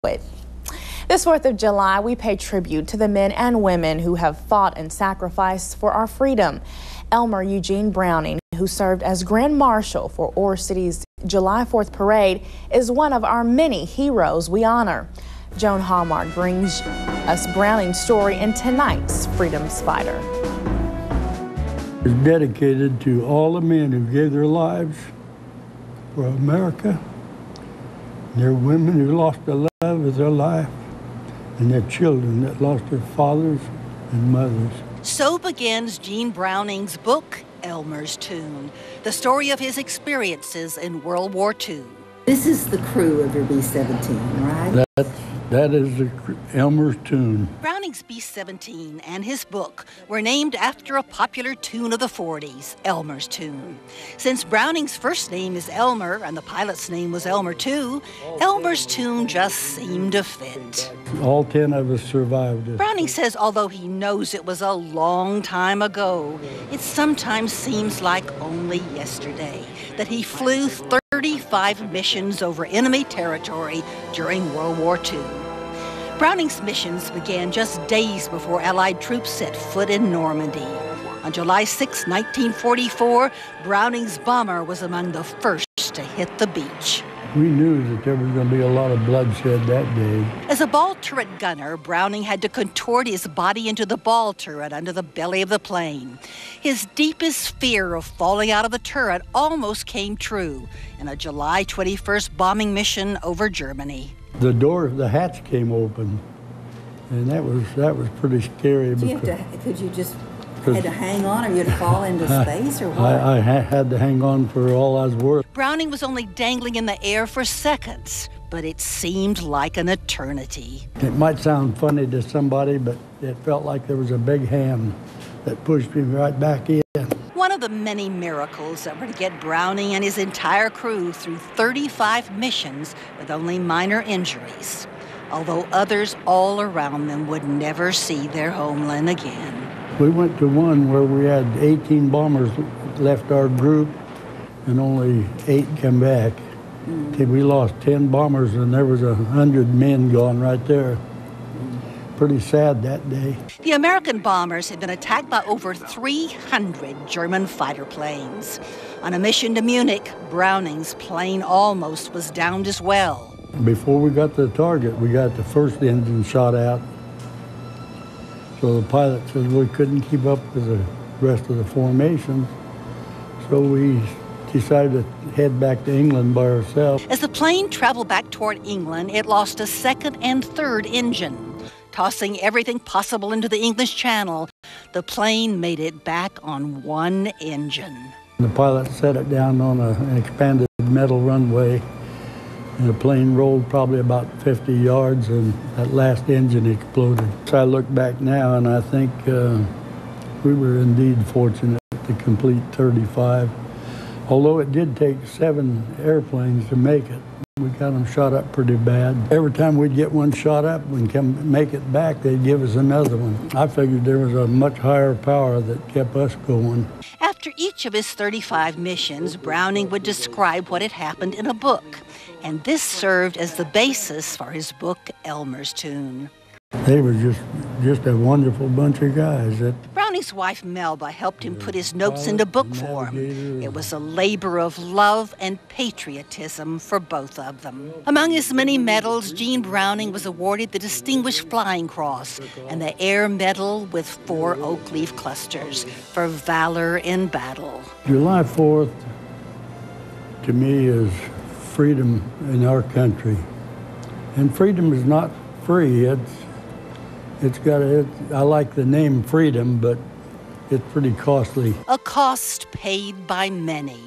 This 4th of July, we pay tribute to the men and women who have fought and sacrificed for our freedom. Elmer Eugene Browning, who served as Grand Marshal for Ore City's July 4th parade, is one of our many heroes we honor. Joan Hallmark brings us Browning's story in tonight's Freedom's Fighter. It's dedicated to all the men who gave their lives for America. There are women who lost the love of their life, and their children that lost their fathers and mothers. So begins Gene Browning's book, Elmer's Tune, the story of his experiences in World War II. This is the crew of your B-17, right? That is Elmer's Tune. Browning's B-17 and his book were named after a popular tune of the 40s, Elmer's Tune. Since Browning's first name is Elmer and the pilot's name was Elmer too, Elmer's Tune just seemed to fit. All 10 of us survived it. Browning says although he knows it was a long time ago, it sometimes seems like only yesterday that he flew 35 missions over enemy territory during World War II. Browning's missions began just days before Allied troops set foot in Normandy. On July 6, 1944, Browning's bomber was among the first to hit the beach. We knew that there was going to be a lot of bloodshed that day. As a ball turret gunner, Browning had to contort his body into the ball turret under the belly of the plane. His deepest fear of falling out of the turret almost came true in a July 21st bombing mission over Germany. The door, the hatch came open, and that was pretty scary. Could you just had to hang on, or you'd fall into space, or what? I had to hang on for all I was worth. Browning was only dangling in the air for seconds, but it seemed like an eternity. It might sound funny to somebody, but it felt like there was a big hand that pushed me right back in. One of the many miracles that were to get Browning and his entire crew through 35 missions with only minor injuries, although others all around them would never see their homeland again. We went to one where we had 18 bombers left our group and only 8 come back. We lost 10 bombers and there was 100 men gone right there. Pretty sad that day. The American bombers had been attacked by over 300 German fighter planes. On a mission to Munich, Browning's plane almost was downed as well. Before we got to the target, we got the first engine shot out. So the pilot said we couldn't keep up with the rest of the formation. So we decided to head back to England by ourselves. As the plane traveled back toward England, it lost a second and third engine. Tossing everything possible into the English Channel, the plane made it back on one engine. The pilot set it down on an expanded metal runway, and the plane rolled probably about 50 yards, and that last engine exploded. So I look back now, and I think we were indeed fortunate to complete 35. Although it did take 7 airplanes to make it. We got them shot up pretty bad. Every time we'd get one shot up and come make it back, they'd give us another one. I figured there was a much higher power that kept us going. After each of his 35 missions, Browning would describe what had happened in a book. And this served as the basis for his book, Elmer's Tune. They were just a wonderful bunch of guys. Browning's wife, Melba, helped him put his notes into book form. It was a labor of love and patriotism for both of them. Among his many medals, Gene Browning was awarded the Distinguished Flying Cross and the Air Medal with 4 oak leaf clusters for valor in battle. July 4th, to me, is freedom in our country. And freedom is not free. I like the name freedom, but it's pretty costly. A cost paid by many,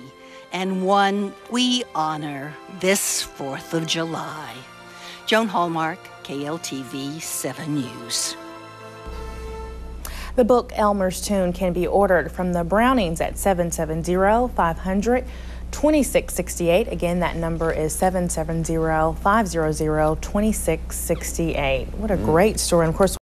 and one we honor this 4th of July. Joan Hallmark, KLTV 7 News. The book Elmer's Tune can be ordered from the Brownings at 770-500-2668. Again, that number is 770-500-2668. What a great story. And of course,